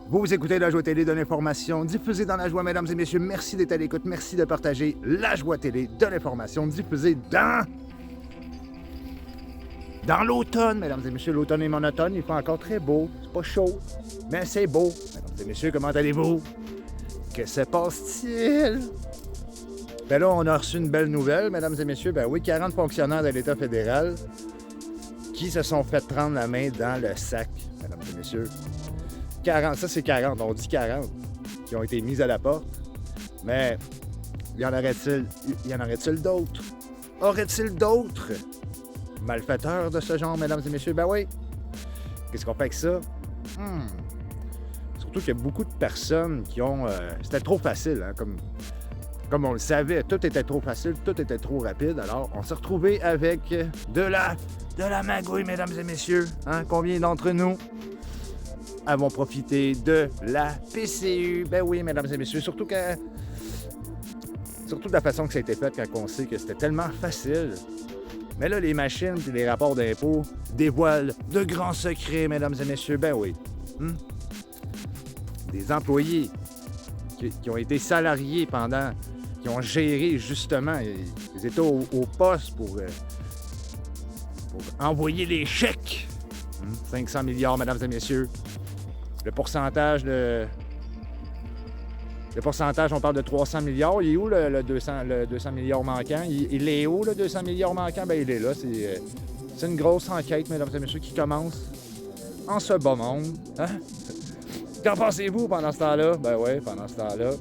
Vous écoutez La Joie Télé de l'information diffusée dans la joie, mesdames et messieurs. Merci d'être à l'écoute, merci de partager La Joie Télé de l'information diffusée dans l'automne, mesdames et messieurs. L'automne est monotone, il fait encore très beau, c'est pas chaud, mais c'est beau. Mesdames et messieurs, comment allez-vous? Que se passe-t-il? Ben là, on a reçu une belle nouvelle, mesdames et messieurs. Ben oui, 40 fonctionnaires de l'État fédéral qui se sont fait prendre la main dans le sac, mesdames et messieurs. 40, ça c'est 40, on dit 40, qui ont été mis à la porte. Mais y en aurait-il d'autres? Aurait-il d'autres malfaiteurs de ce genre, mesdames et messieurs? Ben oui. Qu'est-ce qu'on fait avec ça? Surtout qu'il y a beaucoup de personnes qui ont... c'était trop facile, hein, comme on le savait, tout était trop facile, tout était trop rapide. Alors, on s'est retrouvés avec de la magouille, mesdames et messieurs. Hein? Combien d'entre nous avons profité de la PCU? Ben oui, mesdames et messieurs, surtout de la façon que ça a été fait quand on sait que c'était tellement facile. Mais là, les machines et les rapports d'impôts dévoilent de grands secrets, mesdames et messieurs. Ben oui. Des employés qui ont été salariés qui ont géré justement, ils étaient au poste pour envoyer les chèques. 500 milliards, mesdames et messieurs. Le pourcentage, on parle de 300 milliards. Il est où le 200 milliards manquant? Il est où, le 200 milliards manquant? Ben, il est là. C'est une grosse enquête, mesdames et messieurs, qui commence en ce bas monde. Hein? Qu'en pensez-vous pendant ce temps-là? Ben oui, pendant ce temps-là.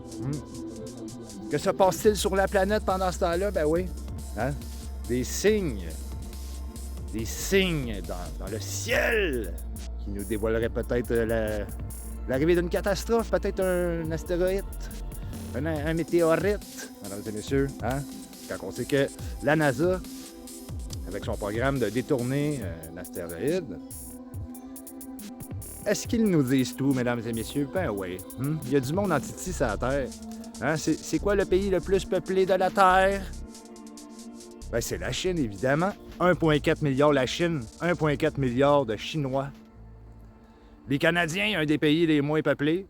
Que se passe-t-il sur la planète pendant ce temps-là? Ben oui. Hein? Des signes dans le ciel qui nous dévoileraient peut-être l'arrivée d'une catastrophe, peut-être un astéroïde, un météorite, mesdames et messieurs. Hein? Quand on sait que la NASA, avec son programme de détourner un astéroïde, est-ce qu'ils nous disent tout, mesdames et messieurs? Ben oui. Il y a du monde en titi sur la Terre. Hein? C'est quoi le pays le plus peuplé de la Terre? Ben, c'est la Chine, évidemment. 1,4 milliard la Chine, 1,4 milliard de Chinois. Les Canadiens, un des pays les moins peuplés.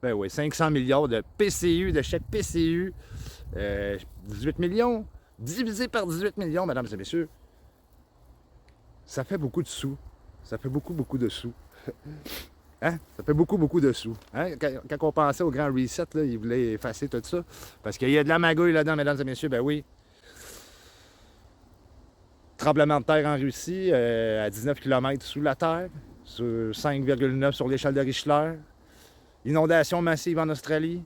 Ben oui, 500 milliards de PCU, de chèques PCU. 18 millions, divisé par 18 millions, mesdames et messieurs. Ça fait beaucoup de sous. Ça fait beaucoup de sous. Hein? Ça fait beaucoup de sous. Hein? Quand on pensait au grand reset, là, ils voulaient effacer tout ça. Parce qu'il y a de la magouille là-dedans, mesdames et messieurs, ben oui. Tremblement de terre en Russie, à 19 km sous la terre, sur 5,9 sur l'échelle de Richter. Inondation massive en Australie.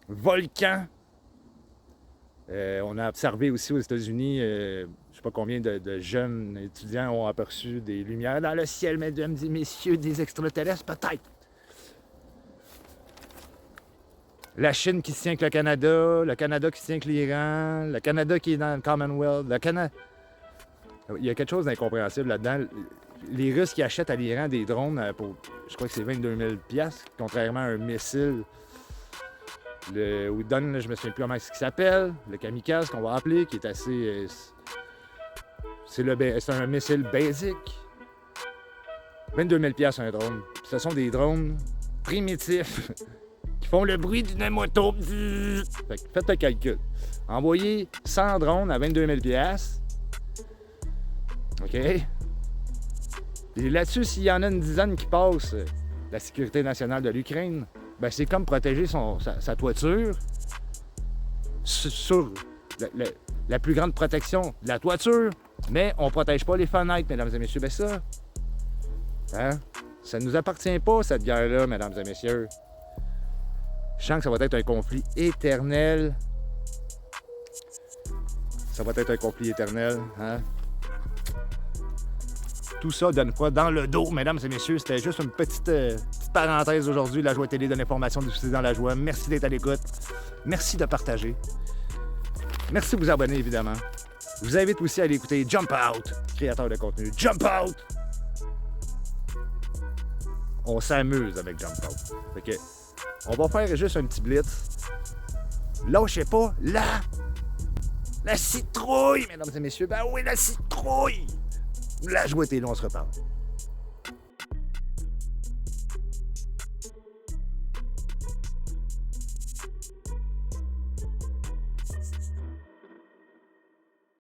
Volcan. On a observé aussi aux États-Unis, je ne sais pas combien de jeunes étudiants ont aperçu des lumières dans le ciel, mesdames et messieurs, des extraterrestres, peut-être. La Chine qui se tient avec le Canada qui se tient avec l'Iran, le Canada qui est dans le Commonwealth, Il y a quelque chose d'incompréhensible là-dedans. Les Russes qui achètent à l'Iran des drones pour, je crois que c'est 22 000 $, contrairement à un missile. Le Udon, je me souviens plus comment ce qu'il s'appelle, le kamikaze qu'on va appeler, qui est assez... c'est un missile basic. 22 000 $ un drone. Puis ce sont des drones primitifs qui font le bruit d'une moto. Fait que faites le calcul. Envoyer 100 drones à 22 000 $. OK? Et là-dessus, s'il y en a une dizaine qui passent, la sécurité nationale de l'Ukraine, ben c'est comme protéger sa toiture sur la plus grande protection de la toiture, mais on ne protège pas les fenêtres, mesdames et messieurs. Ben ça, hein? Ça ne nous appartient pas, cette guerre-là, mesdames et messieurs. Je sens que ça va être un conflit éternel. Ça va être un conflit éternel, hein? Tout ça donne froid dans le dos, mesdames et messieurs. C'était juste une petite parenthèse aujourd'hui. La Joie Télé de l'information diffusée dans la joie. Merci d'être à l'écoute. Merci de partager. Merci de vous abonner, évidemment. Je vous invite aussi à aller écouter Jump Out, créateur de contenu. Jump Out! On s'amuse avec Jump Out. Fait que, on va faire juste un petit blitz. Lâchez pas la citrouille, mesdames et messieurs. Ben oui, la citrouille! La Joie Télé, on se reparle.